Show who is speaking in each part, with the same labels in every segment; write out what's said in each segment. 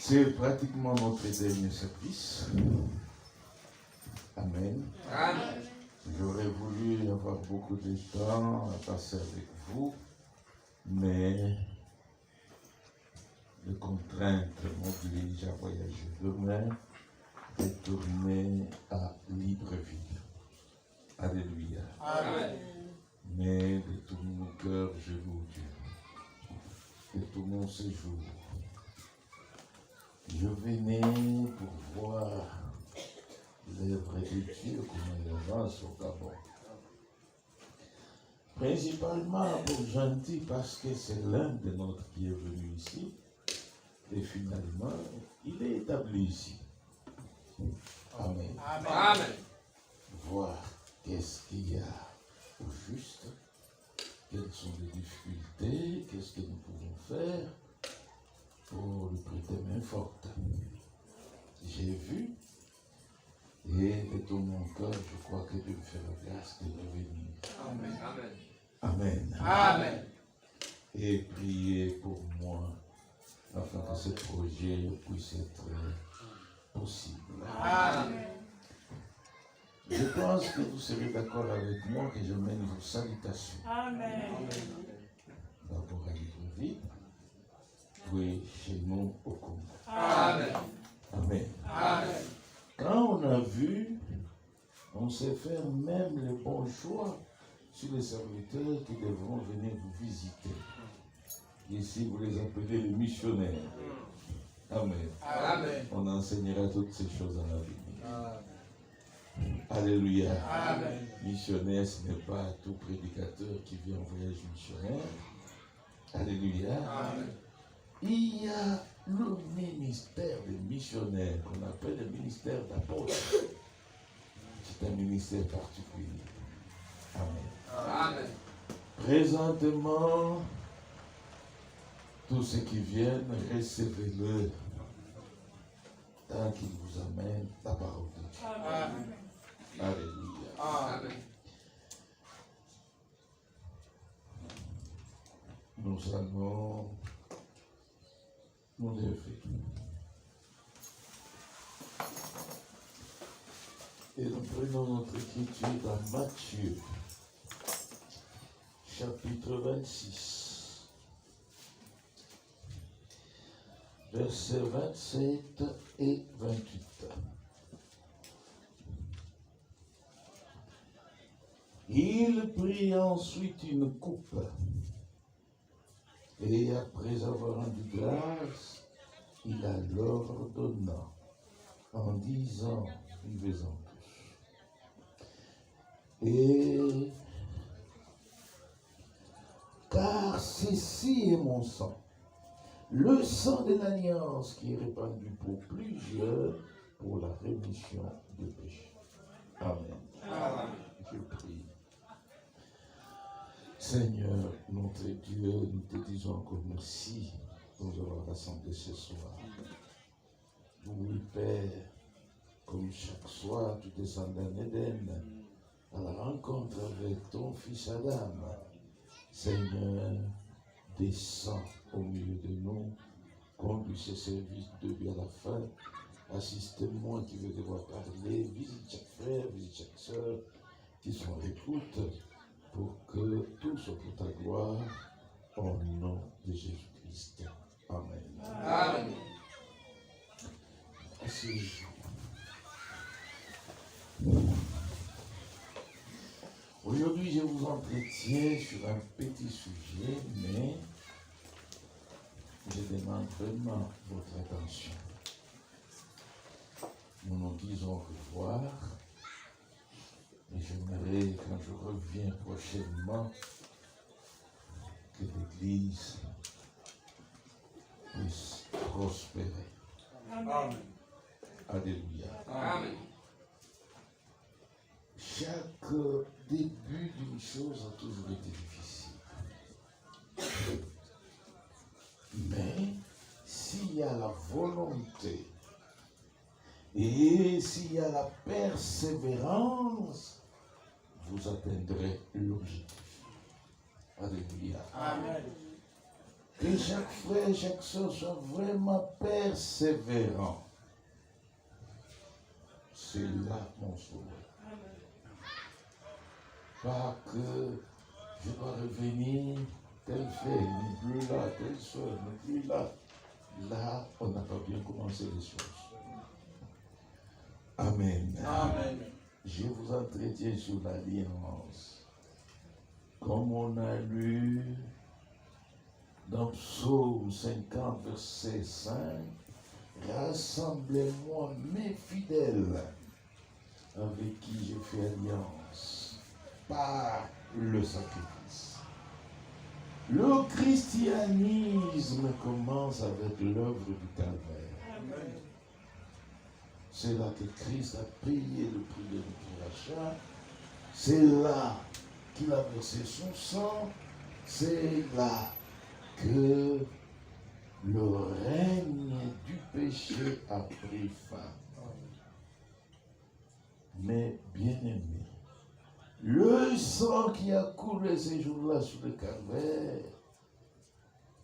Speaker 1: C'est pratiquement notre dernier service. Amen.
Speaker 2: Amen.
Speaker 1: J'aurais voulu avoir beaucoup de temps à passer avec vous, mais les contraintes m'obligent à voyager demain et tourner à Libreville. Alléluia.
Speaker 2: Amen.
Speaker 1: Mais de tout mon cœur, je loue Dieu. De tout mon séjour, je venais pour voir l'œuvre de Dieu, comment il avance au Gabon. Principalement pour Gentil, parce que c'est l'un de nôtres qui est venu ici, et finalement, il est établi ici. Amen.
Speaker 2: Amen.
Speaker 1: Voir qu'est-ce qu'il y a au juste, quelles sont les difficultés, qu'est-ce que nous pouvons faire pour lui prêter main forte. J'ai vu, et de tout mon cœur, je crois que Dieu me fait la grâce de revenir.
Speaker 2: Amen.
Speaker 1: Amen.
Speaker 2: Amen.
Speaker 1: Et priez pour moi, afin que ce projet puisse être possible.
Speaker 2: Amen.
Speaker 1: Je pense que vous serez d'accord avec moi que je mène vos salutations.
Speaker 3: Amen.
Speaker 1: D'abord à Libreville, puis chez nous au Congo.
Speaker 2: Amen.
Speaker 1: Amen.
Speaker 2: Amen.
Speaker 1: Quand on a vu, on sait faire même les bons choix sur les serviteurs qui devront venir vous visiter. Ici, vous les appelez les missionnaires. Amen.
Speaker 2: Amen.
Speaker 1: On enseignera toutes ces choses à l'avenir. Alléluia.
Speaker 2: Amen.
Speaker 1: Missionnaire, ce n'est pas tout prédicateur qui vient en voyage missionnaire. Alléluia.
Speaker 2: Amen.
Speaker 1: Il y a le ministère des missionnaires qu'on appelle le ministère d'apôtre. C'est un ministère particulier. Amen.
Speaker 2: Amen.
Speaker 1: Présentement, tous ceux qui viennent, recevez-le tant qu'ils vous amènent la parole de Dieu.
Speaker 2: Amen.
Speaker 1: Alléluia.
Speaker 2: Amen.
Speaker 1: Nous allons nous lever. Et nous prenons notre écriture dans Matthieu, chapitre 26, versets 27 et 28. Il prit ensuite une coupe, et après avoir rendu grâce, il la leur donna, en disant, buvez-en tous. Et car ceci est mon sang, le sang de l'alliance qui est répandu pour plusieurs pour la rémission des péchés. Amen.
Speaker 2: Amen.
Speaker 1: Je prie. Seigneur, notre Dieu, nous te disons encore merci pour nous avoir rassemblés ce soir. Oui, Père, comme chaque soir, tu descends en Éden à la rencontre avec ton fils Adam. Seigneur, descends au milieu de nous, conduis ce service de lui à la fin. Assiste-moi qui veux devoir parler, visite chaque frère, visite chaque soeur qui sont à l'écoute, pour que tout soit pour ta gloire, au nom de Jésus-Christ. Amen.
Speaker 2: Amen.
Speaker 1: Asseyez-vous. Aujourd'hui, je vous entretiens sur un petit sujet, mais je demande vraiment votre attention. Nous nous disons au revoir. Et j'aimerais, quand je reviens prochainement, que l'Église puisse prospérer.
Speaker 2: Amen.
Speaker 1: Alléluia.
Speaker 2: Amen.
Speaker 1: Chaque début d'une chose a toujours été difficile. Mais s'il y a la volonté et s'il y a la persévérance, vous atteindrez l'objectif. Alléluia.
Speaker 2: Amen.
Speaker 1: Que chaque frère et chaque soeur soit vraiment persévérant. C'est là mon souhait. Pas que je dois revenir, tel frère n'est plus là, telle soeur n'est plus là. Là, on n'a pas bien commencé les choses. Amen.
Speaker 2: Amen.
Speaker 1: Je vous entretiens sur l'alliance. Comme on a lu dans Psaume 50, verset 5, rassemblez-moi mes fidèles avec qui j'ai fait alliance par le sacrifice. Le christianisme commence avec l'œuvre du calvaire.
Speaker 2: Amen.
Speaker 1: C'est là que Christ a payé le prix de notre rachat. C'est là qu'il a versé son sang. C'est là que le règne du péché a pris fin. Mais bien aimé, le sang qui a coulé ces jours-là sur le calvaire,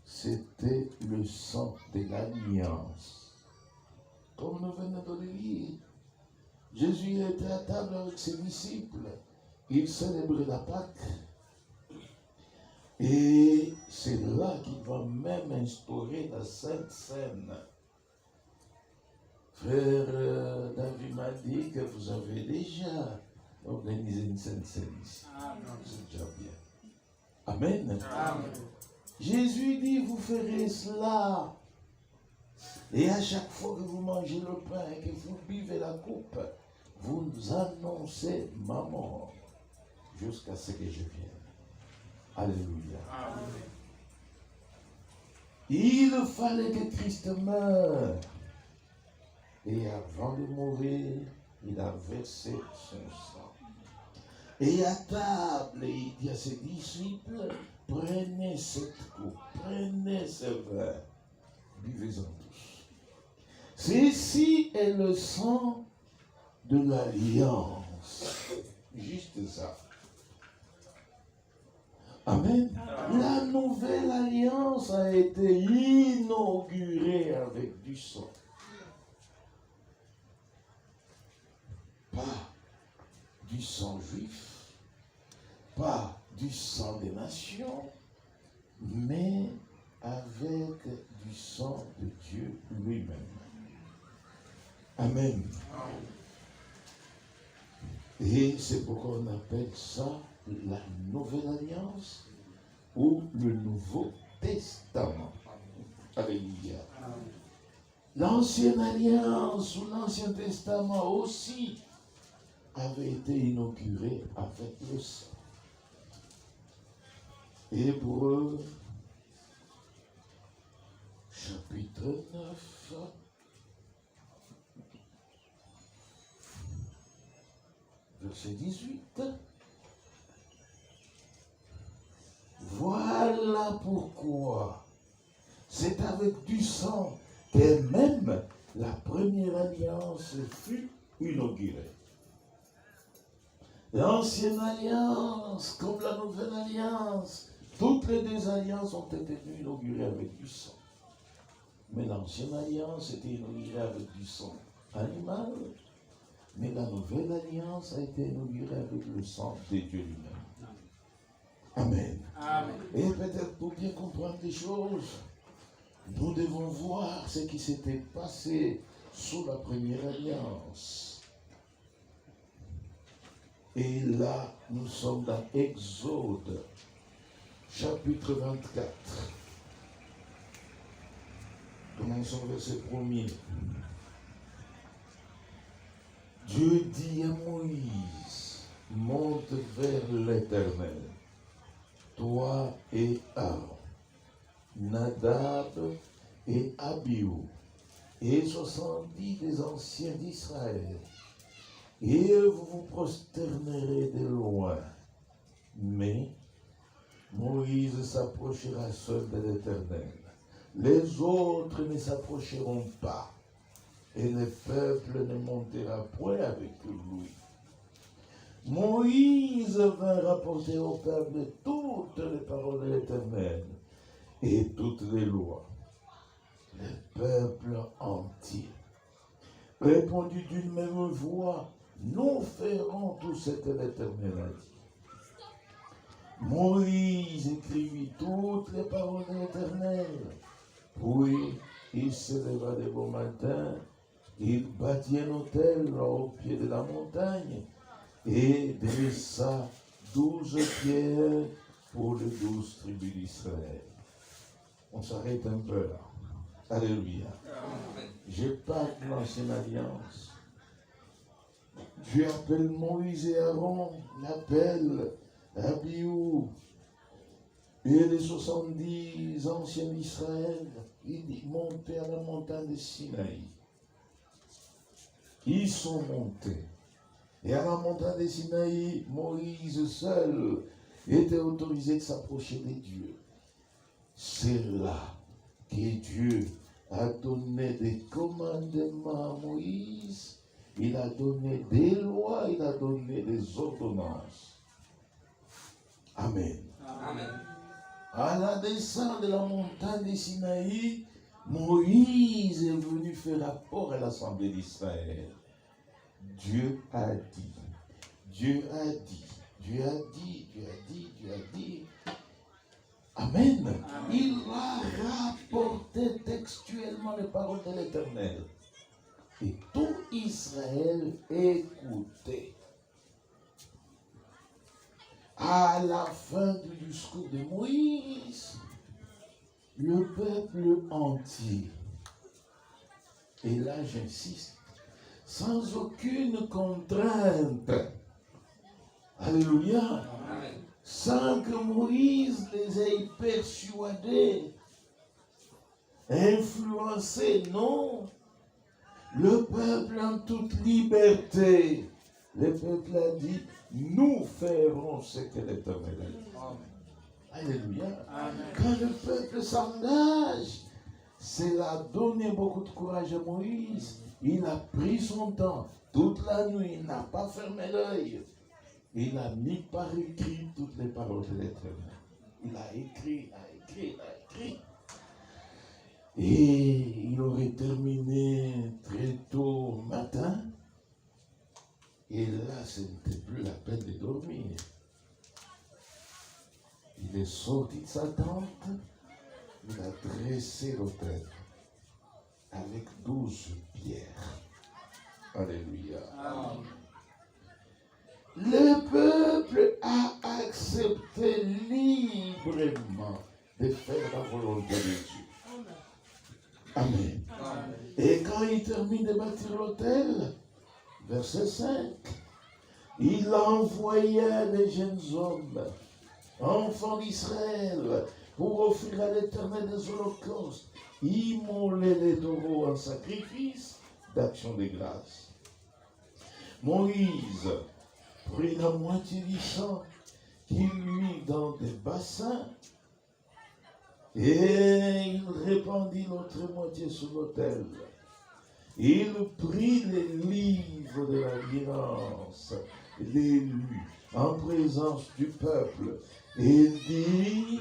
Speaker 1: c'était le sang de l'alliance. Comme nous venons de le lire, Jésus était à table avec ses disciples. Il célébrait la Pâque. Et c'est là qu'il va même instaurer la Sainte Seine. Frère David m'a dit que vous avez déjà organisé une Sainte Seine ici. C'est déjà bien. Amen.
Speaker 2: Amen.
Speaker 1: Jésus dit, vous ferez cela. Et à chaque fois que vous mangez le pain et que vous buvez la coupe, vous annoncez ma mort jusqu'à ce que je vienne. Alléluia.
Speaker 2: Amen.
Speaker 1: Il fallait que Christ meure. Et avant de mourir, il a versé son sang. Et à table, il dit à ses disciples, prenez cette coupe, prenez ce vin, buvez-en tous. Ceci est le sang de l'alliance. Juste ça. Amen. La nouvelle alliance a été inaugurée avec du sang. Pas du sang juif, pas du sang des nations, mais avec du sang de Dieu lui-même. Amen. Et c'est pourquoi on appelle ça la nouvelle alliance ou le Nouveau Testament. Alléluia. L'ancienne alliance ou l'Ancien Testament aussi avait été inauguré avec le sang. Hébreux, chapitre 9, verset 18. Voilà pourquoi c'est avec du sang que même la première alliance fut inaugurée. L'ancienne alliance, comme la nouvelle alliance, toutes les deux alliances ont été inaugurées avec du sang. Mais l'ancienne alliance était inaugurée avec du sang animal, mais la nouvelle alliance a été inaugurée avec le sang de Dieu lui-même. Amen.
Speaker 2: Amen.
Speaker 1: Et peut-être pour bien comprendre les choses, nous devons voir ce qui s'était passé sous la première alliance. Et là, nous sommes dans Exode, chapitre 24. Commençons verset 1er. Dieu dit à Moïse, monte vers l'Éternel, toi et Aaron, Nadab et Abihu, et 70 des anciens d'Israël, et vous vous prosternerez de loin. Mais Moïse s'approchera seul de l'Éternel. Les autres ne s'approcheront pas, et le peuple ne montera point avec lui. Moïse vint rapporter au peuple toutes les paroles de l'Éternel. et toutes les lois. Le peuple entier répondit d'une même voix, nous ferons tout ce que l'Éternel a dit. Moïse écrivit toutes les paroles de l'Éternel. Puis il se leva de bon matin, il bâtit un autel au pied de la montagne et dressa 12 pierres pour les 12 tribus d'Israël. On s'arrête un peu là. Alléluia. Je parle de l'ancienne alliance. Dieu appelle Moïse et Aaron, l'appelle Abihu et les 70 anciens d'Israël. Il dit montez à la montagne de Sinaï. Ils sont montés. Et à la montagne de Sinaï, Moïse seul était autorisé de s'approcher de Dieu. C'est là que Dieu a donné des commandements à Moïse, il a donné des lois, il a donné des ordonnances. Amen.
Speaker 2: Amen.
Speaker 1: À la descente de la montagne de Sinaï, Moïse est venu faire rapport à l'assemblée d'Israël. Dieu a dit, Dieu a dit, Dieu a dit, Dieu a dit, Dieu a dit. Amen. Amen. Il a rapporté textuellement les paroles de l'Éternel. Et tout Israël écoutait. À la fin du discours de Moïse, le peuple entier, et là j'insiste, sans aucune contrainte, alléluia,
Speaker 2: Amen.
Speaker 1: sans que Moïse les ait persuadés, influencés, non. Le peuple en toute liberté, le peuple a dit, nous ferons ce que l'Éternel a dit. Alléluia.
Speaker 2: Amen.
Speaker 1: Quand le peuple s'engage, cela a donné beaucoup de courage à Moïse. Il a pris son temps, toute la nuit, il n'a pas fermé l'œil. Il a mis par écrit toutes les paroles de l'Éternel. Il a écrit, il a écrit. Et il aurait terminé très tôt au matin. Et là, ce n'était plus la peine de dormir. Il est sorti de sa tente. Il a dressé l'autel avec 12 pierres. Alléluia.
Speaker 2: Amen.
Speaker 1: Le peuple a accepté librement de faire la volonté de Dieu. Amen.
Speaker 2: Amen.
Speaker 1: Et quand il termine de bâtir l'autel, verset 5, il envoya des jeunes hommes, enfants d'Israël, pour offrir à l'Éternel des holocaustes, immoler les taureaux en sacrifice d'action de grâce. Moïse prit la moitié du sang qu'il mit dans des bassins et il répandit l'autre moitié sur l'autel. Il prit les livres de l'alliance, les lut en présence du peuple et dit,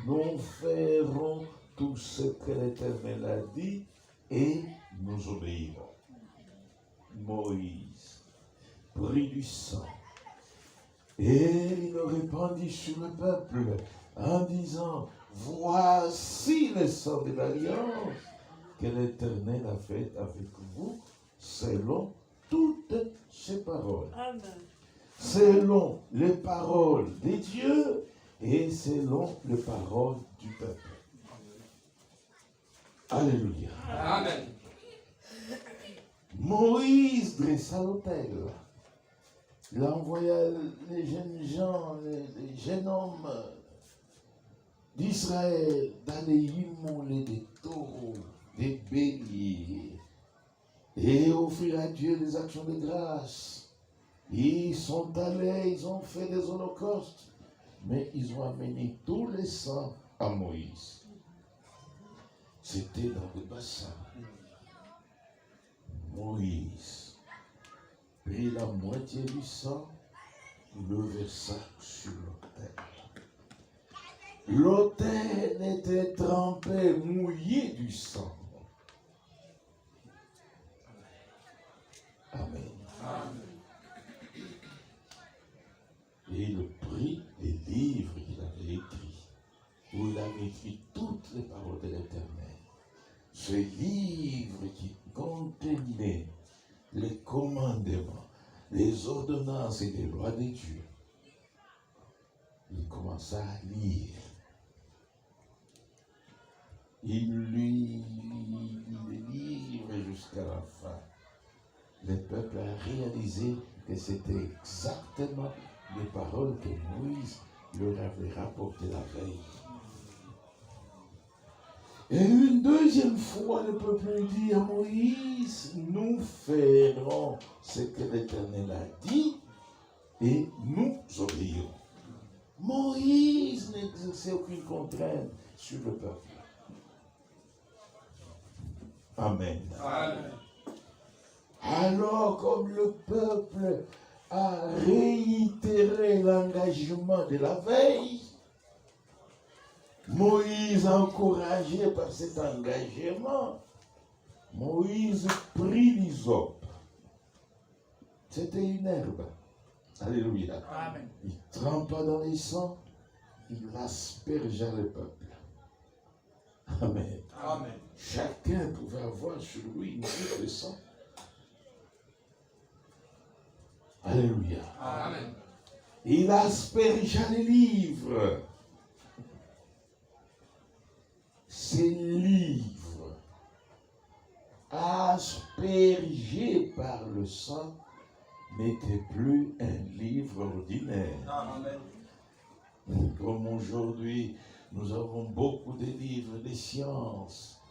Speaker 1: nous ferons tout ce que l'Éternel a dit et nous obéirons. Moïse prit du sang et il le répandit sur le peuple en disant, voici le sang de l'alliance que l'Éternel a fait avec vous selon toutes ses paroles.
Speaker 3: Amen.
Speaker 1: Selon les paroles de Dieu et selon les paroles du peuple. Alléluia.
Speaker 2: Amen.
Speaker 1: Moïse dressa l'autel. Il envoya les jeunes gens, les jeunes hommes d'Israël d'aller immoler des taureaux, des béliers et offrir à Dieu des actions de grâce. Ils sont allés, ils ont fait des holocaustes, mais ils ont amené tous les sangs à Moïse. C'était dans le bassin. Moïse prit la moitié du sang, le versa sur l'autel. L'autel était trempé, mouillé du sang. Amen. Et il prit les livres qu'il avait écrits, où il avait écrit toutes les paroles de l'Éternel. Ce livre qui contenait les commandements, les ordonnances et les lois de Dieu. Il commença à lire. Il lit les livres jusqu'à la fin. Le peuple a réalisé que c'était exactement les paroles que Moïse leur avait rapportées la veille. Et une deuxième fois, le peuple dit à Moïse, nous ferons ce que l'Éternel a dit et nous obéirons. Moïse n'exerçait aucune contrainte sur le peuple. Amen.
Speaker 2: Amen.
Speaker 1: Alors, comme le peuple a réitéré l'engagement de la veille, Moïse, encouragé par cet engagement, Moïse prit l'hysope. C'était une herbe. Alléluia.
Speaker 2: Amen.
Speaker 1: Il trempa dans les sangs, il aspergea le peuple. Amen.
Speaker 2: Amen.
Speaker 1: Chacun pouvait avoir sur lui une goutte de sang. Alléluia.
Speaker 2: Amen.
Speaker 1: Il aspergea les livres. Ces livres, aspergés par le sang, n'étaient plus un livre ordinaire.
Speaker 2: Amen.
Speaker 1: Comme aujourd'hui, nous avons beaucoup de livres de sciences,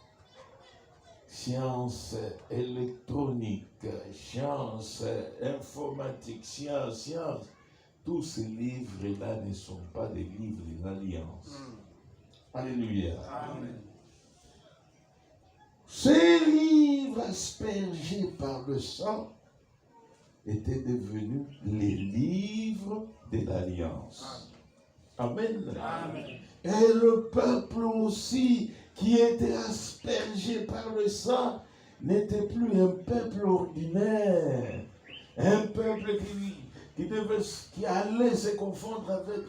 Speaker 1: sciences électroniques, sciences informatiques, sciences. Tous ces livres-là ne sont pas des livres d'alliance. Alléluia.
Speaker 2: Amen.
Speaker 1: Ces livres aspergés par le sang étaient devenus les livres de l'alliance. Amen.
Speaker 2: Amen.
Speaker 1: Et le peuple aussi qui était aspergé par le sang n'était plus un peuple ordinaire, un peuple qui allait se confondre avec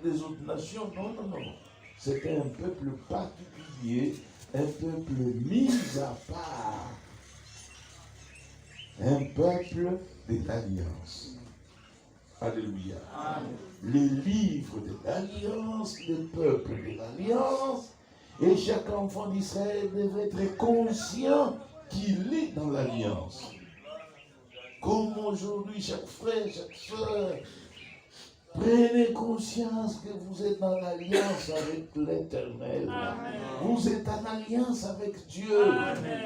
Speaker 1: les autres nations. Non. C'était un peuple particulier, un peuple mis à part, un peuple de l'alliance. Alléluia.
Speaker 2: Amen.
Speaker 1: Les livres de l'alliance, le peuple de l'alliance, et chaque enfant d'Israël devait être conscient qu'il est dans l'alliance. Comme aujourd'hui, chaque frère, chaque soeur, prenez conscience que vous êtes dans l'alliance avec l'Éternel. Vous êtes en alliance avec Dieu.
Speaker 3: Amen.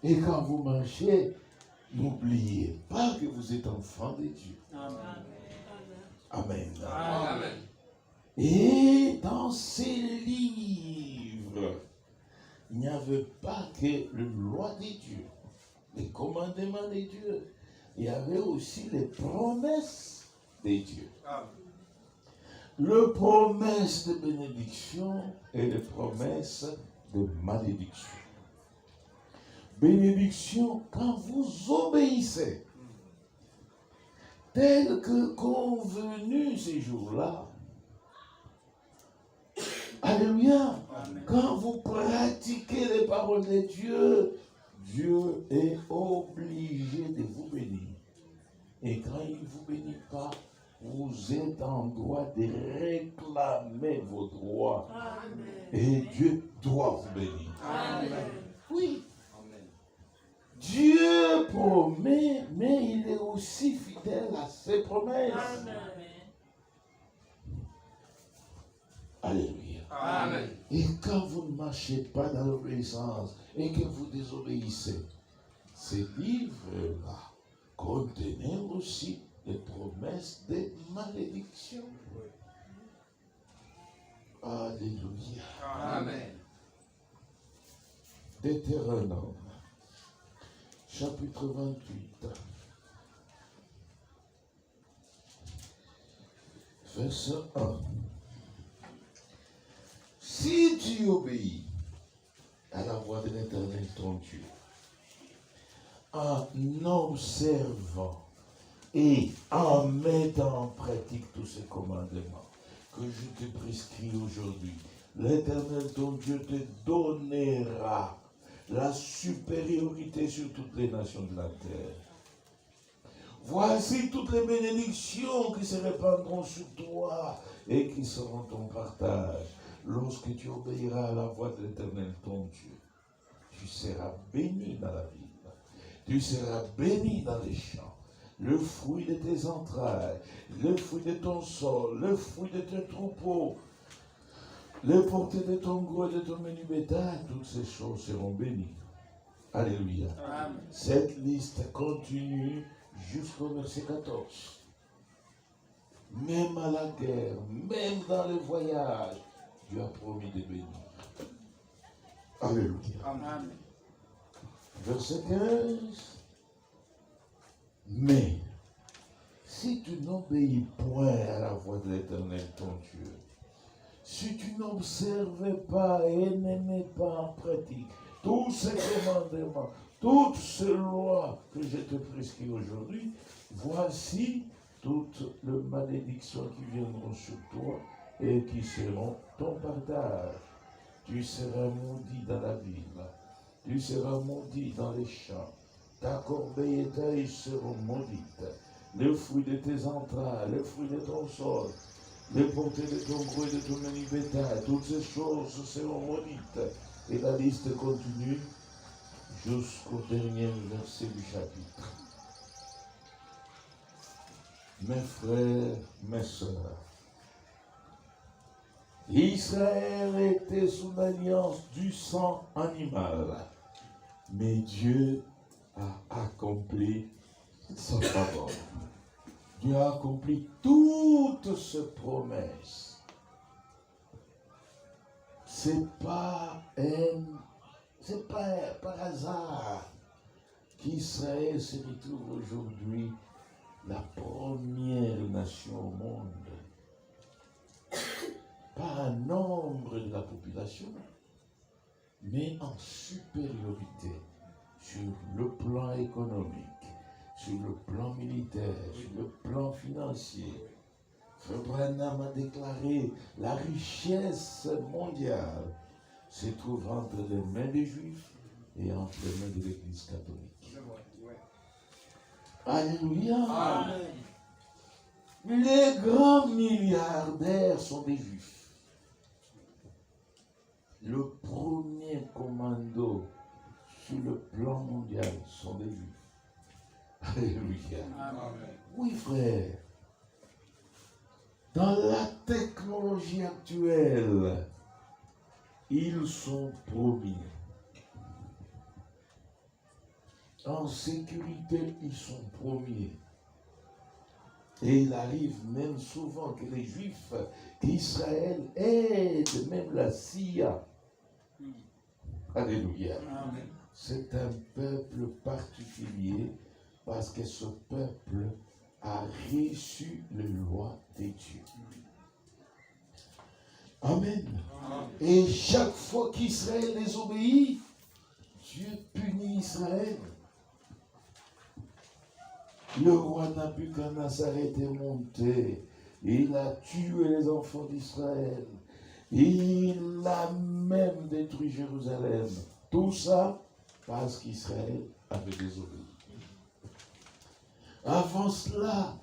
Speaker 1: Et quand vous marchez, n'oubliez pas que vous êtes enfant de Dieu. Amen.
Speaker 2: Amen.
Speaker 1: Et dans ces livres, il n'y avait pas que les lois de Dieu, les commandements de Dieu. Il y avait aussi les promesses de Dieu.
Speaker 2: Amen.
Speaker 1: Les promesses de bénédiction et les promesses de malédiction. Bénédiction quand vous obéissez, tel que convenu ces jours-là. Alléluia.
Speaker 2: Amen.
Speaker 1: Quand vous pratiquez les paroles de Dieu, Dieu est obligé de vous bénir. Et quand il ne vous bénit pas, vous êtes en droit de réclamer vos droits.
Speaker 3: Amen.
Speaker 1: Et Dieu doit vous bénir.
Speaker 3: Amen.
Speaker 1: Oui,
Speaker 2: Amen.
Speaker 1: Dieu promet, mais il est aussi fidèle à ses promesses.
Speaker 3: Amen.
Speaker 1: Alléluia.
Speaker 2: Amen.
Speaker 1: Et quand vous ne marchez pas dans l'obéissance et que vous désobéissez, ces livres-là contenaient aussi des promesses de malédiction. Alléluia.
Speaker 2: Amen.
Speaker 1: Deutéronome, chapitre 28, verset 1. si tu obéis à la voix de l'Éternel ton Dieu, en observant et en mettant en pratique tous ces commandements que je te prescris aujourd'hui, l'Éternel ton Dieu te donnera la supériorité sur toutes les nations de la terre. Voici toutes les bénédictions qui se répandront sur toi et qui seront ton partage. Lorsque tu obéiras à la voix de l'Éternel ton Dieu, tu seras béni dans la ville, tu seras béni dans les champs. Le fruit de tes entrailles, le fruit de ton sol, le fruit de tes troupeaux, le portée de ton gros et de ton menu bétail, toutes ces choses seront bénies. Alléluia.
Speaker 2: Amen.
Speaker 1: Cette liste continue jusqu'au verset 14. Même à la guerre, même dans le voyage, Dieu a promis de bénir. Alléluia.
Speaker 2: Amen.
Speaker 1: Verset 15. Mais, si tu n'obéis point à la voix de l'Éternel ton Dieu, si tu n'observes pas et ne mets pas en pratique tous ces commandements, toutes ces lois que je te prescris aujourd'hui, voici toutes les malédictions qui viendront sur toi et qui seront ton partage. Tu seras maudit dans la ville, tu seras maudit dans les champs, ta corbeille et ta hache seront maudites, le fruit de tes entrailles, le fruit de ton sol, les portées de ton gros et de ton menu bétail, toutes ces choses seront maudites. Et la liste continue jusqu'au dernier verset du chapitre. Mes frères, mes sœurs, Israël était sous l'alliance du sang animal, mais Dieu a accompli sa parole. Dieu a accompli toutes ses promesses. C'est pas par hasard qu'Israël se retrouve aujourd'hui la première nation au monde. Pas en nombre de la population, mais en supériorité sur le plan économique, sur le plan militaire, sur le plan financier. Frère Branham a déclaré la richesse mondiale se trouve entre les mains des Juifs et entre les mains de l'Église catholique. Alléluia.
Speaker 2: Amen.
Speaker 1: Les grands milliardaires sont des Juifs. Le premier commando sur le plan mondial sont des Juifs. Alléluia.
Speaker 2: Amen.
Speaker 1: Oui, frère. Dans la technologie actuelle, ils sont promis. En sécurité, ils sont promis. Et il arrive même souvent que les Juifs d'Israël aident même la CIA. Alléluia.
Speaker 2: Amen.
Speaker 1: C'est un peuple particulier parce que ce peuple a reçu les lois de Dieu. Amen.
Speaker 2: Amen.
Speaker 1: Et chaque fois qu'Israël désobéit, Dieu punit Israël. Le roi Nabuchodonosor était monté, il a tué les enfants d'Israël, il a même détruit Jérusalem. Tout ça parce qu'Israël avait désobéi. Avant cela,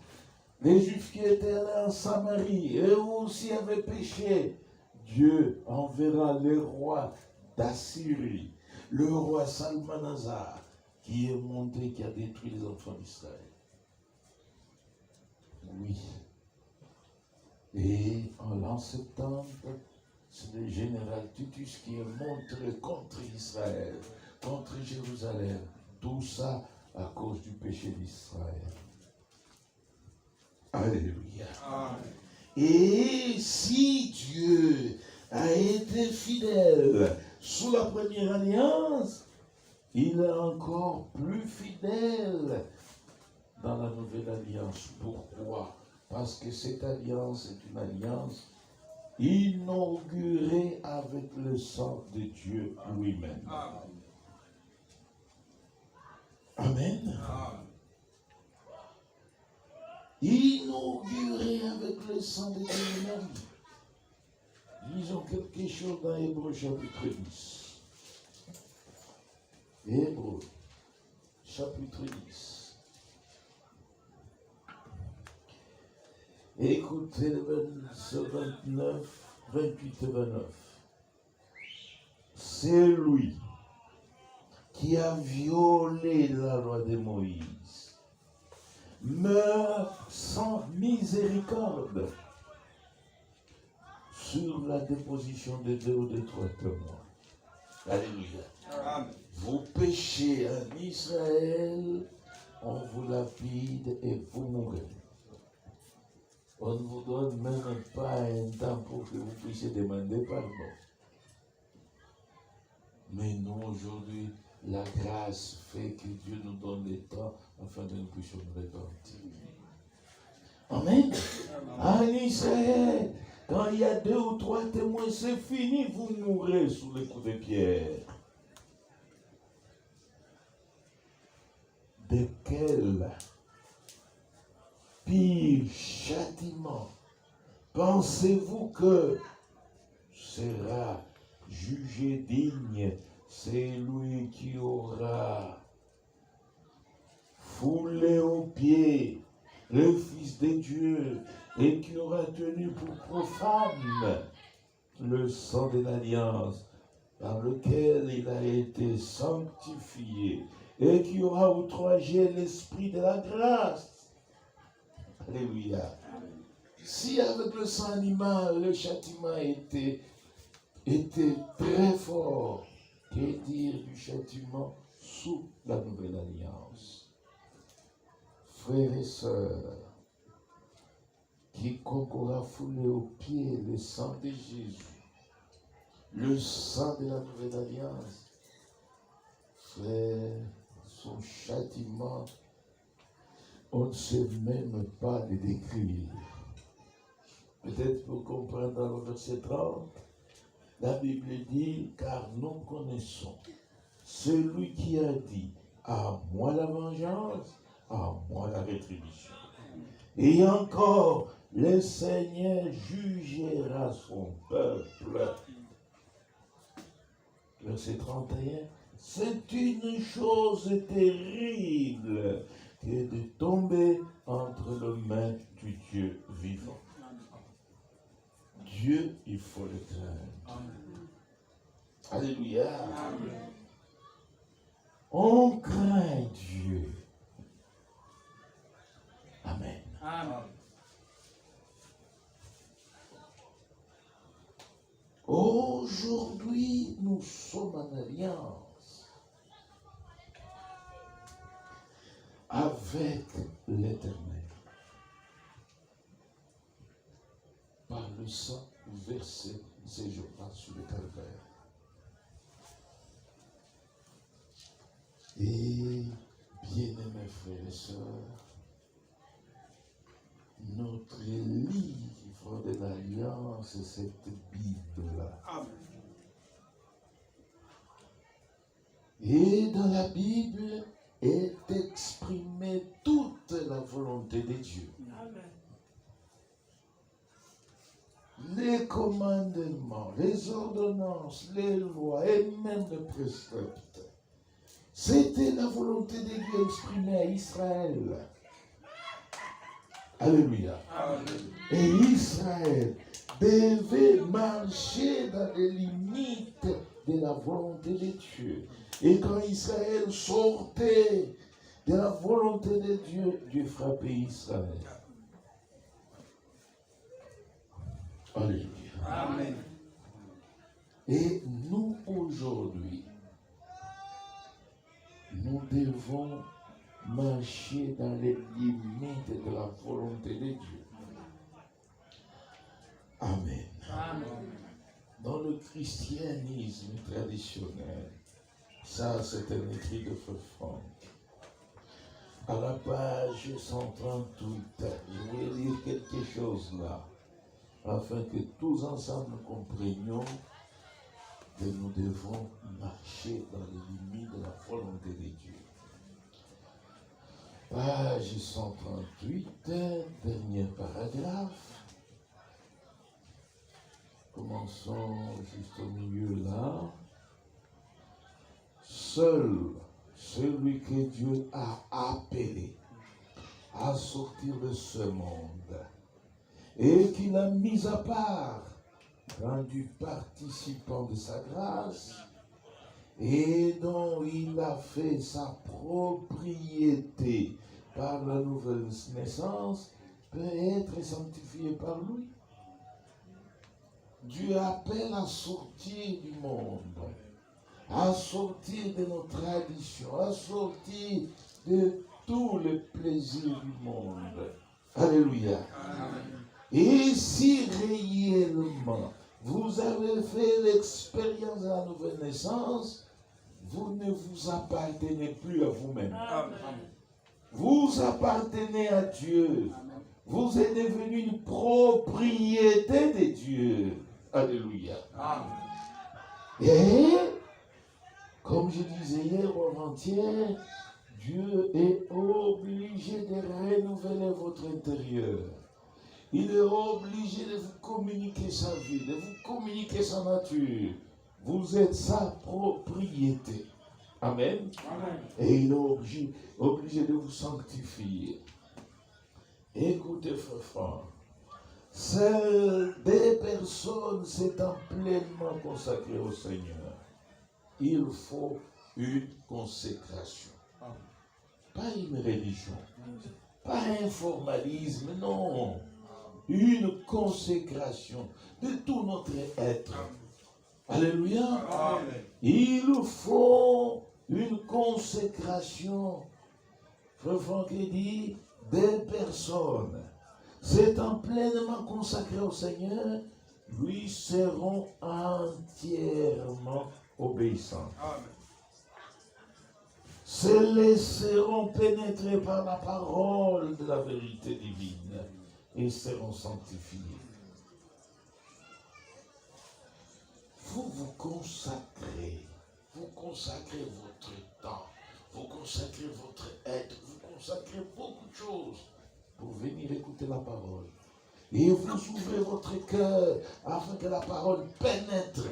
Speaker 1: les Juifs qui étaient allés en Samarie, eux aussi avaient péché. Dieu enverra le roi d'Assyrie, le roi Salmanasar, qui est monté, qui a détruit les enfants d'Israël. Oui. Et en l'an 70, c'est le général Titus qui est montré contre Israël, contre Jérusalem. Tout ça à cause du péché d'Israël. Alléluia.
Speaker 2: Amen.
Speaker 1: Et si Dieu a été fidèle sous la première alliance, il est encore plus fidèle dans la nouvelle alliance. Pourquoi? Parce que cette alliance est une alliance inauguré avec le sang de Dieu lui-même. Amen. Inauguré avec le sang de Dieu lui-même. Lisons quelque chose dans Hébreux chapitre 10. Hébreux chapitre 10. Écoutez le verset 29, 28 et 29. C'est lui qui a violé la loi de Moïse, meurt sans miséricorde sur la déposition de 2 ou de 3 témoins. Alléluia.
Speaker 2: Amen.
Speaker 1: Vous péchez en Israël, on vous lapide et vous mourrez. On ne vous donne même pas un temps pour que vous puissiez demander pardon. Mais nous, aujourd'hui, la grâce fait que Dieu nous donne le temps afin que nous puissions nous repentir. Amen. En Israël, quand il y a 2 ou 3 témoins, c'est fini, vous mourrez sous les coups de pierre. De quel pire châtiment pensez-vous que sera jugé digne celui qui aura foulé aux pieds le Fils de Dieu et qui aura tenu pour profane le sang de l'alliance par lequel il a été sanctifié et qui aura outragé l'esprit de la grâce. Alléluia. Si avec le sang animal, le châtiment était très fort, que dire du châtiment sous la nouvelle alliance? Frères et sœurs, quiconque aura foulé aux pieds le sang de Jésus, le sang de la nouvelle alliance, frère, son châtiment, on ne sait même pas le décrire. Peut-être pour comprendre dans le verset 30, la Bible dit, car nous connaissons celui qui a dit, à moi la vengeance, à moi la rétribution. Et encore, le Seigneur jugera son peuple. Verset 31, c'est une chose terrible que de tomber entre les mains du Dieu vivant. Dieu, il faut le craindre. Alléluia. Amen. On craint Dieu. Amen.
Speaker 2: Amen.
Speaker 1: Aujourd'hui, nous sommes en alliance avec l'Éternel. Par le sang versé ces jours-là sur le calvaire. Et bien-aimés frères et sœurs, notre livre de l'Alliance, c'est cette Bible-là. Et dans la Bible est exprimée toute la volonté de Dieu.
Speaker 2: Amen.
Speaker 1: Les commandements, les ordonnances, les lois et même les préceptes. C'était la volonté de Dieu exprimée à Israël. Alléluia.
Speaker 2: Amen.
Speaker 1: Et Israël devait marcher dans les limites de la volonté de Dieu. Et quand Israël sortait de la volonté de Dieu, Dieu frappait Israël. Alléluia.
Speaker 2: Amen.
Speaker 1: Et nous, aujourd'hui, nous devons marcher dans les limites de la volonté de Dieu. Amen.
Speaker 2: Amen.
Speaker 1: Dans le christianisme traditionnel, ça c'est un écrit de Frère Franck. À la page 138, je vais lire quelque chose là. afin que tous ensemble nous comprenions que nous devons marcher dans les limites de la volonté de Dieu. Page 138, dernier paragraphe. Commençons juste au milieu là. Seul celui que Dieu a appelé à sortir de ce monde et qu'il a mis à part, rendu participant de sa grâce et dont il a fait sa propriété par la nouvelle naissance, peut être sanctifié par lui. Dieu appelle à sortir du monde, à sortir de nos traditions, à sortir de tous les plaisirs du monde. Alléluia.
Speaker 2: Amen.
Speaker 1: Et si réellement vous avez fait l'expérience de la nouvelle naissance, vous ne vous appartenez plus à vous-même. Vous appartenez à Dieu. Vous êtes devenu une propriété de Dieu. Alléluia.
Speaker 2: Amen.
Speaker 1: Et, comme je disais hier ou avant-hier, Dieu est obligé de renouveler votre intérieur. Il est obligé de vous communiquer sa vie, de vous communiquer sa nature. Vous êtes sa propriété. Amen.
Speaker 2: Amen.
Speaker 1: Et il est obligé de vous sanctifier. Écoutez, frère, seules des personnes s'étant pleinement consacrées au Seigneur, il faut une consécration. Pas une religion, pas un formalisme, non. Une consécration de tout notre être. Alléluia.
Speaker 2: Amen.
Speaker 1: Il faut une consécration. Frère Franck dit, des personnes s'étant pleinement consacrées au Seigneur, lui seront entièrement obéissants.
Speaker 2: Amen.
Speaker 1: Se laisseront pénétrer par la parole de la vérité divine et seront sanctifiés. Vous vous consacrez votre temps, vous consacrez votre être, vous consacrez beaucoup de choses pour venir écouter la parole. Et vous ouvrez votre cœur afin que la parole pénètre.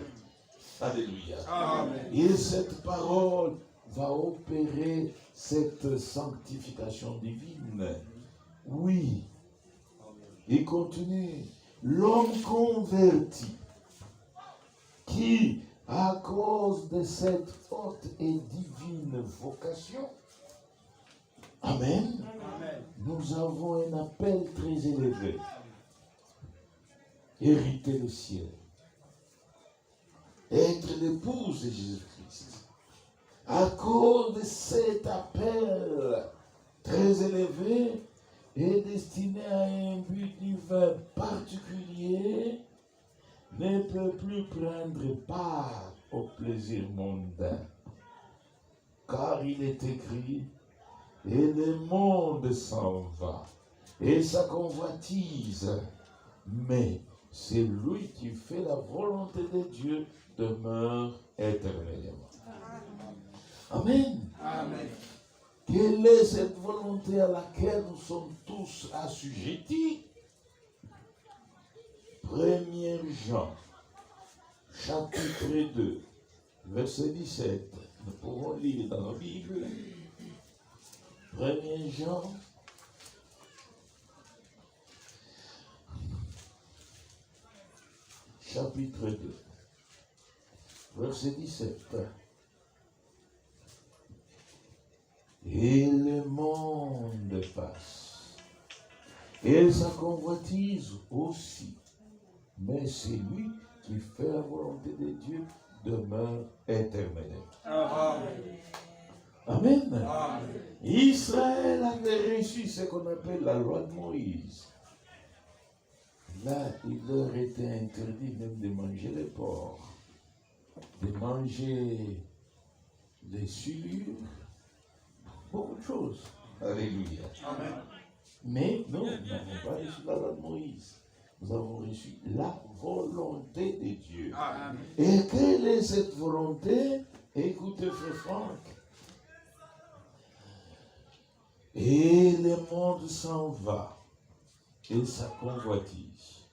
Speaker 1: Alléluia.
Speaker 2: Amen.
Speaker 1: Et cette parole va opérer cette sanctification divine. Oui. Il continue. L'homme converti qui, à cause de cette haute et divine vocation, Amen,
Speaker 2: Amen.
Speaker 1: nous avons un appel très élevé. Hériter le ciel. Être l'épouse de Jésus-Christ. À cause de cet appel très élevé et destiné à un but divin particulier, ne peut plus prendre part au plaisir mondain. Car il est écrit, et le monde s'en va, et sa convoitise, mais c'est lui qui fait la volonté de Dieu demeure éternellement. Amen.
Speaker 2: Amen.
Speaker 1: Quelle est cette volonté à laquelle nous sommes tous assujettis? 1er Jean, chapitre 2, verset 17. Nous pourrons lire dans la Bible. 1er Jean, chapitre 2, verset 17. Et le monde passe, et sa convoitise aussi, mais c'est lui qui fait la volonté de Dieu demeure éternellement.
Speaker 2: Amen.
Speaker 1: Amen.
Speaker 2: Amen.
Speaker 1: Israël avait reçu ce qu'on appelle la loi de Moïse. Là, il leur était interdit même de manger les porcs, de manger les souillures, beaucoup de choses. Alléluia.
Speaker 2: Amen.
Speaker 1: Mais non, nous n'avons pas reçu la loi de Moïse. nous avons reçu la volonté de Dieu.
Speaker 2: Amen.
Speaker 1: Et quelle est cette volonté? Écoutez, frère Franck. Et le monde s'en va, et sa convoitise.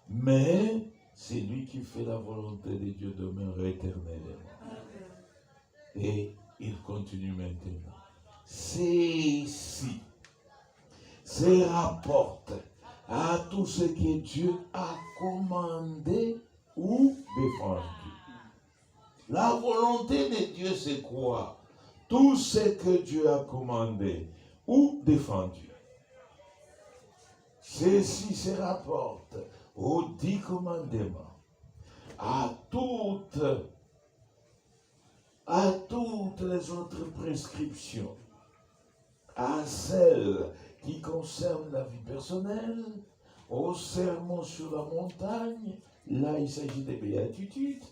Speaker 1: Mais c'est lui qui fait la volonté de Dieu demeure éternellement. Et il continue maintenant. Ceci se rapporte à tout ce que Dieu a commandé ou défendu. La volonté de Dieu, c'est quoi? Tout ce que Dieu a commandé ou défendu. Ceci se rapporte aux 10 commandements, à toutes les autres prescriptions, à celles qui concernent la vie personnelle, au sermon sur la montagne, là il s'agit des béatitudes,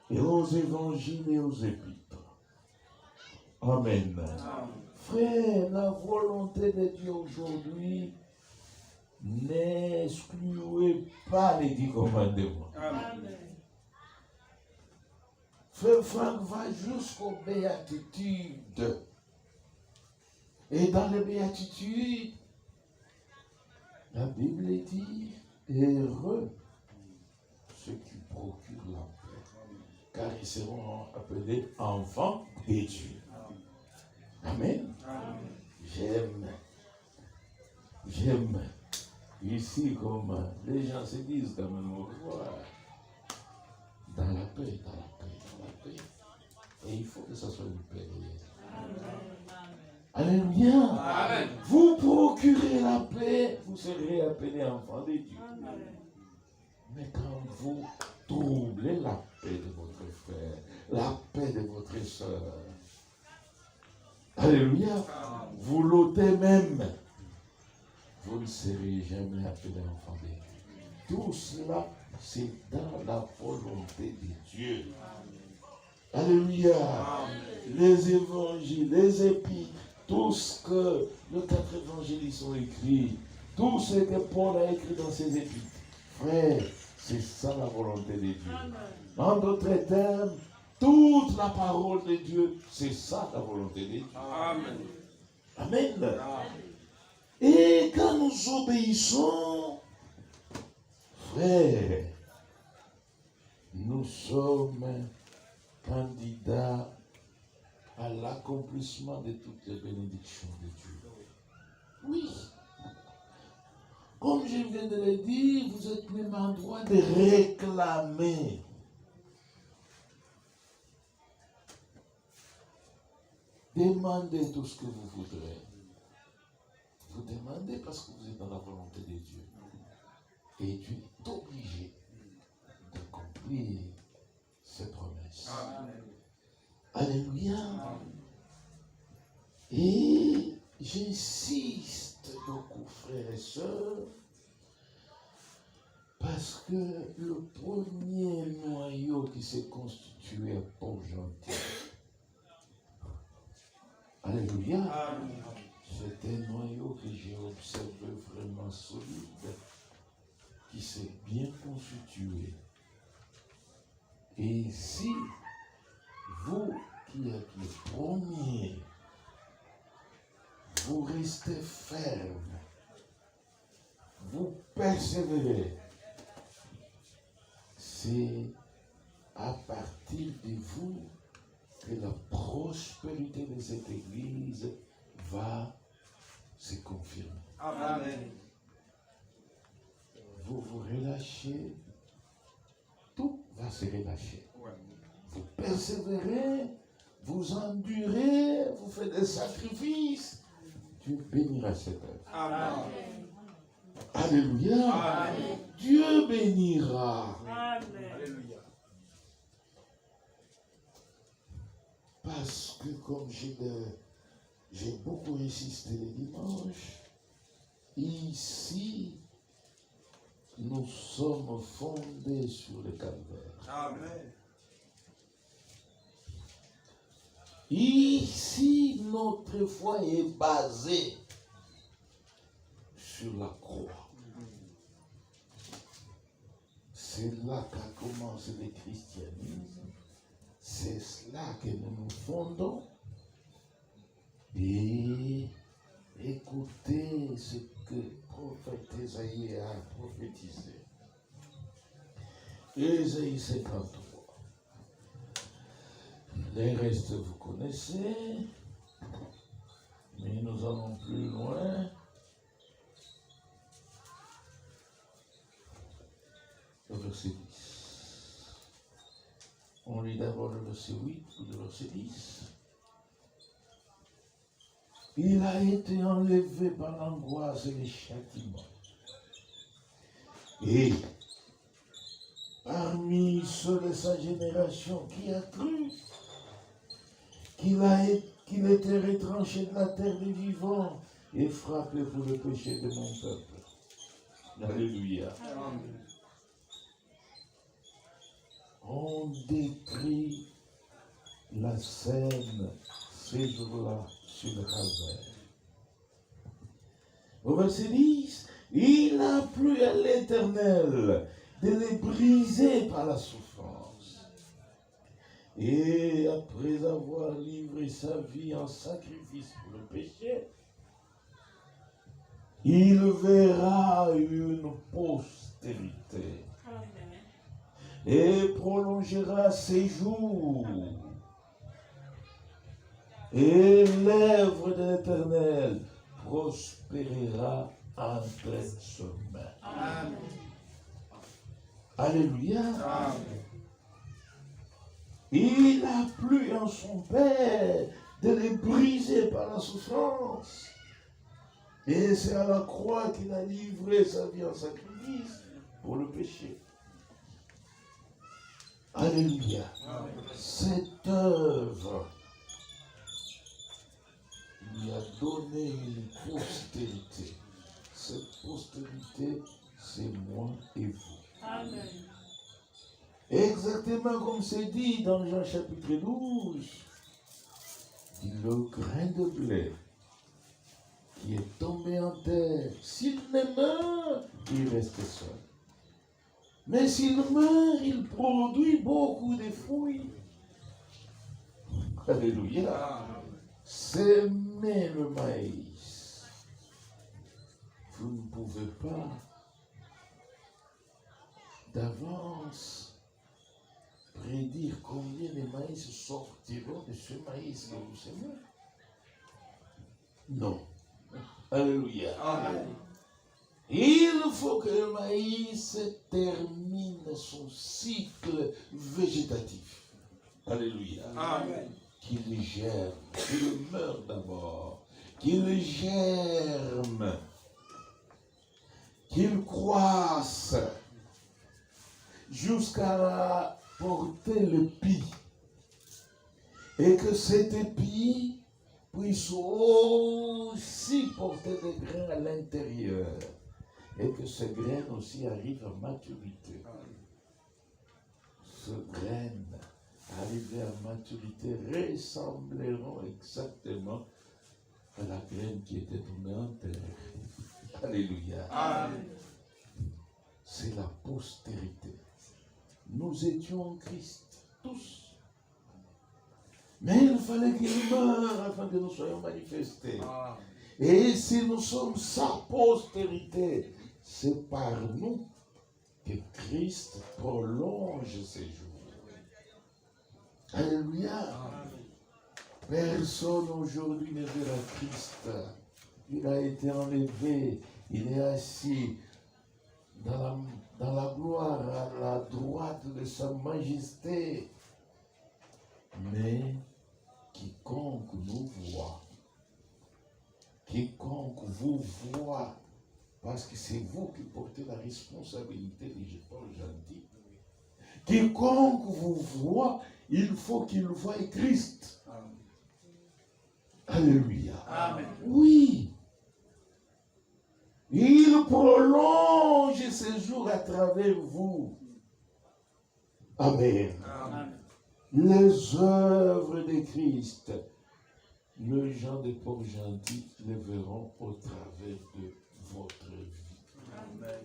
Speaker 1: et aux évangiles et aux épîtres. Amen. Frère, la volonté de Dieu aujourd'hui, n'excluez pas les 10 commandements.
Speaker 2: Amen.
Speaker 1: Frère Franck va jusqu'aux béatitudes. Et dans les béatitudes, la Bible dit, heureux ceux qui procurent la paix, car ils seront appelés enfants de Dieu. Amen. J'aime. Ici, comme les gens se disent quand même au revoir, dans la paix. Et il faut que ça soit une paix. Alléluia.
Speaker 2: Amen.
Speaker 1: Vous procurez la paix, vous serez appelés enfants de Dieu. Mais quand vous troublez la paix de votre frère, la paix de votre soeur, alléluia, vous l'ôtez même, vous ne serez jamais appelés enfants de Dieu. Tout cela, c'est dans la volonté de Dieu. Alléluia. Les évangiles, les épîtres, tout ce que les 4 évangélistes ont écrit, tout ce que Paul a écrit dans ses épîtres, frère, c'est ça la volonté de Dieu. En d'autres termes, toute la parole de Dieu, c'est ça la volonté de Dieu.
Speaker 2: Amen.
Speaker 1: Amen. Et quand nous obéissons, frère, nous sommes candidats à l'accomplissement de toutes les bénédictions de Dieu. Oui. Comme je viens de le dire, vous êtes même en droit de réclamer. Demandez tout ce que vous voudrez. Vous demandez parce que vous êtes dans la volonté de Dieu. Et Dieu est obligé d'accomplir ses promesses.
Speaker 2: Amen.
Speaker 1: Alléluia. Et j'insiste beaucoup, frères et sœurs, parce que le premier noyau qui s'est constitué à Port-Gentil, alléluia,
Speaker 2: Amen.
Speaker 1: c'est un noyau que j'ai observé vraiment solide, qui s'est bien constitué. Et si vous qui êtes le premier, vous restez ferme, vous persévérez, c'est à partir de vous que la prospérité de cette église va se confirmer.
Speaker 2: Amen.
Speaker 1: Vous vous relâchez, tout va se relâcher. Vous persévérez, vous endurez, vous faites des sacrifices. Dieu bénira cette œuvre.
Speaker 2: Amen.
Speaker 1: Alléluia.
Speaker 2: Amen.
Speaker 1: Dieu bénira.
Speaker 2: Alléluia.
Speaker 1: Parce que comme j'ai beaucoup insisté les dimanches, ici, nous sommes fondés sur le calvaire.
Speaker 2: Amen.
Speaker 1: Ici, notre foi est basée sur la croix. C'est là qu'a commencé le christianisme. C'est cela que nous nous fondons. Et écoutez ce que le prophète Ésaïe a prophétisé. Ésaïe 53. Les restes, vous connaissez. Mais nous allons plus loin. Le verset 10. On lit d'abord le verset 8 ou le verset 10. Il a été enlevé par l'angoisse et les châtiments. Et parmi ceux de sa génération qui a cru qu'il était retranché de la terre des vivants et frappé pour le péché de mon peuple. Alléluia.
Speaker 2: Amen.
Speaker 1: On décrit la scène ces jours-là sur le calvaire. Au verset 10, il a plu à l'Éternel de les briser par la souffrance. Et après avoir livré sa vie en sacrifice pour le péché, il verra une postérité. Et prolongera ses jours. Et l'œuvre de l'Éternel prospérera entre ses mains.
Speaker 2: Amen.
Speaker 1: Alléluia.
Speaker 2: Amen.
Speaker 1: Il a plu en son Père de les briser par la souffrance. Et c'est à la croix qu'il a livré sa vie en sacrifice pour le péché. Alléluia.
Speaker 2: Amen.
Speaker 1: Cette œuvre lui a donné une postérité. Cette postérité, c'est moi et vous.
Speaker 3: Amen.
Speaker 1: Exactement comme c'est dit dans Jean chapitre 12. Le grain de blé qui est tombé en terre, s'il ne meurt, il reste seul. Mais s'il meurt, il produit beaucoup de fruits. Alléluia.
Speaker 2: Amen.
Speaker 1: S'aimer le maïs. Vous ne pouvez pas d'avance prédire combien de maïs sortiront de ce maïs que vous aimez. Non. Alléluia.
Speaker 2: Amen.
Speaker 1: Il faut que le maïs termine son cycle végétatif. Alléluia.
Speaker 2: Amen.
Speaker 1: Qu'il germe, qu'il meure d'abord, qu'il germe, qu'il croisse jusqu'à porter le pis. Et que cet épi puisse aussi porter des grains à l'intérieur. Et que ces graines aussi arrivent à maturité. Ces graines arrivées à maturité ressembleront exactement à la graine qui était tombée en terre. Alléluia.
Speaker 2: Amen.
Speaker 1: C'est la postérité. Nous étions en Christ, tous. Mais il fallait qu'il meure afin que nous soyons manifestés.
Speaker 2: Amen.
Speaker 1: Et si nous sommes sa postérité, c'est par nous que Christ prolonge ses jours. Alléluia. Personne aujourd'hui ne verra Christ. Il a été enlevé. Il est assis dans la gloire à la droite de sa majesté. Mais quiconque nous voit, quiconque vous voit, parce que c'est vous qui portez la responsabilité des Paul gentil. Quiconque vous voit, il faut qu'il voie Christ.
Speaker 2: Amen.
Speaker 1: Alléluia.
Speaker 2: Amen.
Speaker 1: Oui. Il prolonge ses jours à travers vous. Amen.
Speaker 2: Amen.
Speaker 1: Les œuvres de Christ, les gens des pauvres gentils les verront au travers de votre vie.
Speaker 2: Amen.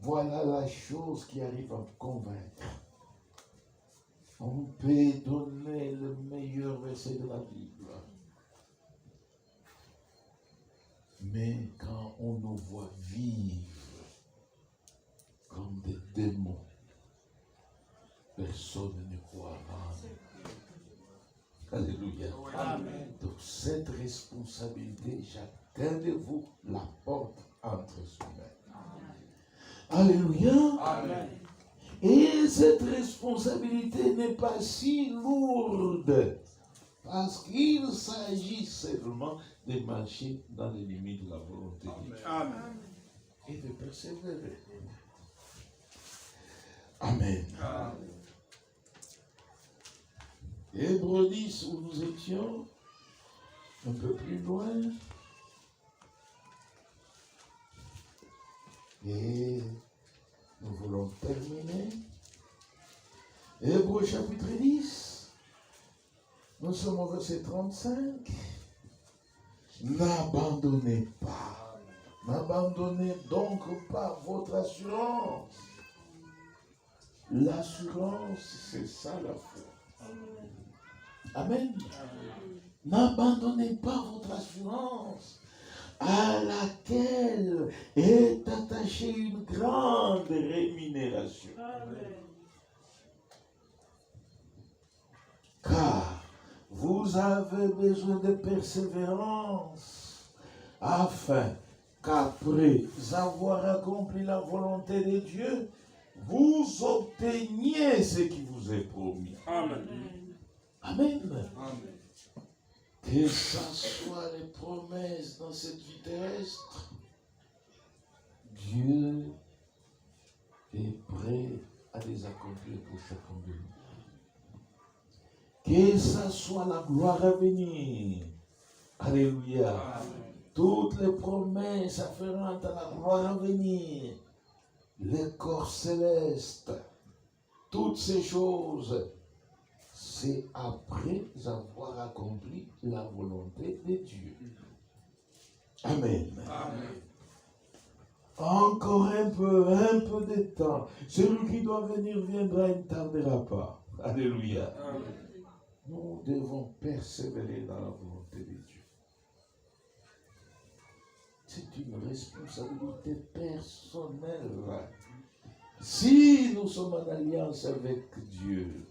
Speaker 1: voilà la chose qui arrive à me convaincre. On peut donner le meilleur verset de la Bible. Mais quand on nous voit vivre comme des démons, personne ne croira. Alléluia.
Speaker 2: Amen.
Speaker 1: Donc cette responsabilité, chacun de vous la porte entre soi-même. Alléluia.
Speaker 2: Amen.
Speaker 1: Et cette responsabilité n'est pas si lourde, parce qu'il s'agit seulement de marcher dans les limites de la volonté de Dieu
Speaker 2: Amen.
Speaker 1: et de persévérer. Amen.
Speaker 2: Amen.
Speaker 1: Hébreux 10, où nous étions, un peu plus loin. Et nous voulons terminer. Hébreux chapitre 10. Nous sommes au verset 35. N'abandonnez pas. N'abandonnez donc pas votre assurance. L'assurance, c'est ça la foi. Amen. N'abandonnez pas votre assurance à laquelle est attachée une grande rémunération. Car vous avez besoin de persévérance afin qu'après avoir accompli la volonté de Dieu, vous obteniez ce qui vous est promis.
Speaker 2: Amen.
Speaker 1: Amen.
Speaker 2: Amen.
Speaker 1: Que ce soit les promesses dans cette vie terrestre, Dieu est prêt à les accomplir pour chacun de nous. Que ce soit la gloire à venir. Alléluia.
Speaker 2: Amen.
Speaker 1: Toutes les promesses afférentes à la gloire à venir, les corps célestes, toutes ces choses, c'est après avoir accompli la volonté de Dieu. Amen.
Speaker 2: Amen.
Speaker 1: Encore un peu de temps. Celui qui doit venir viendra, il ne tardera pas. Alléluia.
Speaker 2: Amen.
Speaker 1: Nous devons persévérer dans la volonté de Dieu. C'est une responsabilité personnelle. Si nous sommes en alliance avec Dieu,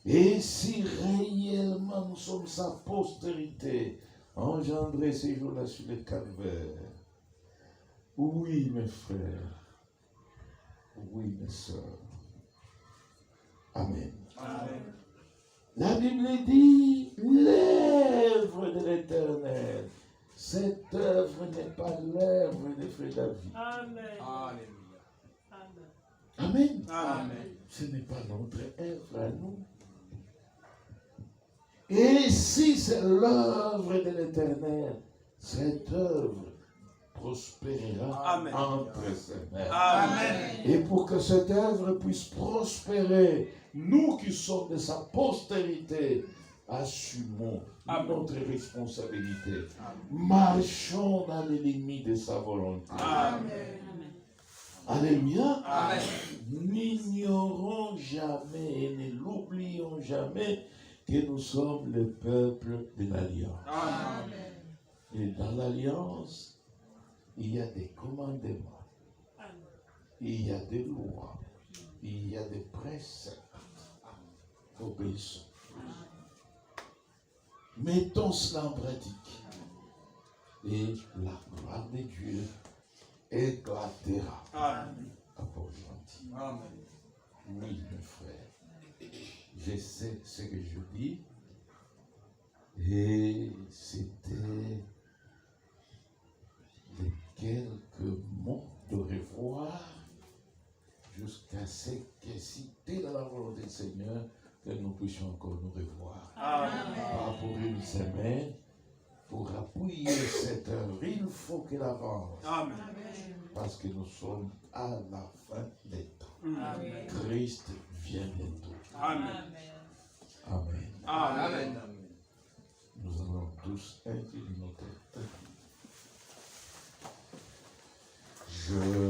Speaker 1: et si réellement nous sommes sa postérité, engendrés ces jours-là sur le calvaire, oui mes frères, oui mes sœurs, Amen.
Speaker 2: Amen.
Speaker 1: La Bible dit, l'œuvre de l'Éternel. Cette œuvre n'est pas l'œuvre des frères David.
Speaker 3: Amen.
Speaker 2: Alléluia.
Speaker 1: Amen.
Speaker 2: Amen.
Speaker 1: Ce n'est pas notre œuvre à nous. Et si c'est l'œuvre de l'Éternel, cette œuvre prospérera
Speaker 2: Amen.
Speaker 1: entre ses mains.
Speaker 2: Amen.
Speaker 1: Et pour que cette œuvre puisse prospérer, nous qui sommes de sa postérité, assumons
Speaker 2: Amen.
Speaker 1: notre responsabilité.
Speaker 2: Amen.
Speaker 1: Marchons dans les limites de sa volonté.
Speaker 2: Amen.
Speaker 1: Alléluia.
Speaker 2: Amen.
Speaker 1: N'ignorons jamais et ne l'oublions jamais que nous sommes le peuple de l'Alliance.
Speaker 2: Amen.
Speaker 1: Et dans l'Alliance, il y a des commandements, il y a des lois, il y a des préceptes. Obéissons. Mettons cela en pratique. Et la gloire de Dieu éclatera.
Speaker 2: Amen.
Speaker 1: Gentil.
Speaker 2: Amen.
Speaker 1: Oui, mes frères, je sais ce que je dis. Et c'était les quelques mots de revoir jusqu'à ce que si t'es dans la volonté du Seigneur, que nous puissions encore nous revoir.
Speaker 2: Amen.
Speaker 1: Pas pour une semaine, pour appuyer cette œuvre, il faut qu'elle avance.
Speaker 2: Amen.
Speaker 1: Parce que nous sommes à la fin des temps.
Speaker 2: Amen.
Speaker 1: Christ vient bientôt.
Speaker 2: Amen.
Speaker 1: Amen.
Speaker 2: Amen.
Speaker 1: Nous allons tous incliner nos têtes. Je